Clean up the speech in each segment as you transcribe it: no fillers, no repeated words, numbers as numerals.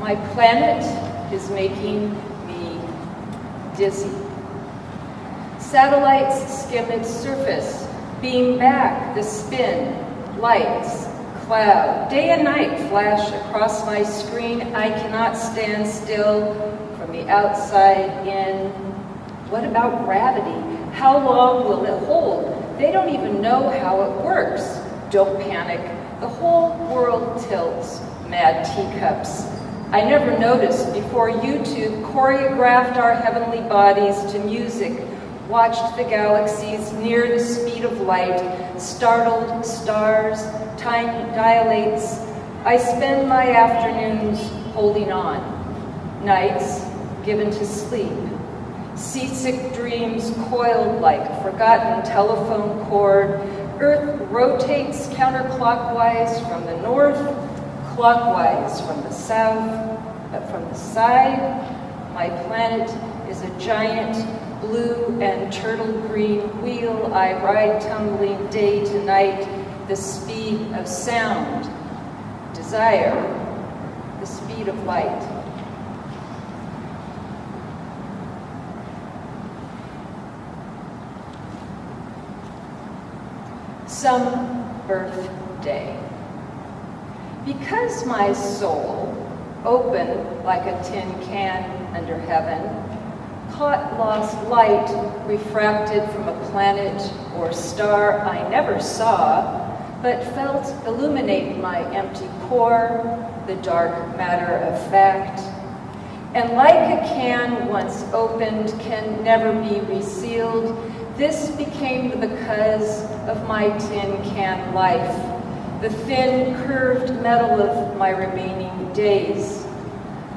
My planet is making me dizzy. Satellites skim its surface, beam back the spin, lights, cloud. Day and night flash across my screen. I cannot stand still from the outside in. What about gravity? How long will it hold? They don't even know how it works. Don't panic. The whole world tilts. Mad teacups. I never noticed before YouTube choreographed our heavenly bodies to music, watched the galaxies near the speed of light, startled stars, time dilates. I spend my afternoons holding on, nights given to sleep, seasick dreams coiled like a forgotten telephone cord. Earth rotates counterclockwise from the north, clockwise from the south, but from the side, my planet is a giant blue and turtle green wheel. I ride tumbling day to night, the speed of sound, desire, the speed of light. Some birthday. Because my soul, open like a tin can under heaven, caught lost light refracted from a planet or star I never saw, but felt illuminate my empty core, the dark matter of fact. And like a can once opened can never be resealed, this became the because of my tin can life, the thin, curved metal of my remaining days.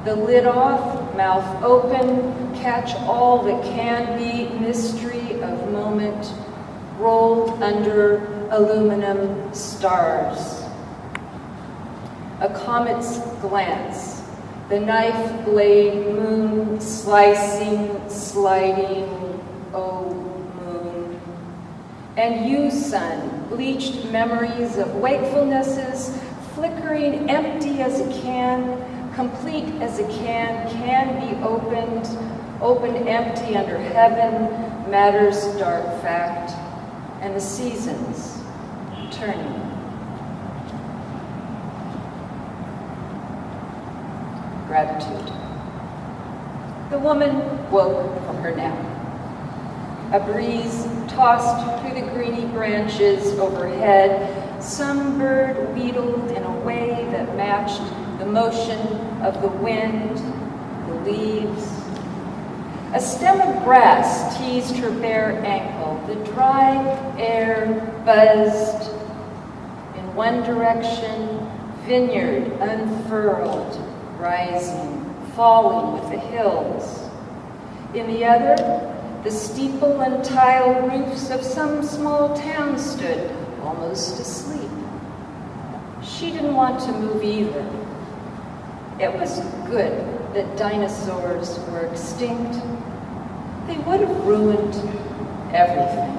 The lid off, mouth open, catch all that can be, mystery of moment, rolled under aluminum stars. A comet's glance, the knife blade moon slicing, sliding, oh moon. And you, sun, bleached memories of wakefulnesses, flickering empty as a can, complete as a can be opened, opened empty under heaven, matter's dark fact, and the seasons turning. Gratitude. The woman woke from her nap. A breeze tossed through the greeny branches overhead. Some bird wheedled in a way that matched the motion of the wind, the leaves. A stem of grass teased her bare ankle. The dry air buzzed in one direction, vineyard unfurled, rising, falling with the hills. In the other, the steeple and tile roofs of some small town stood, almost asleep. She didn't want to move either. It was good that dinosaurs were extinct. They would have ruined everything.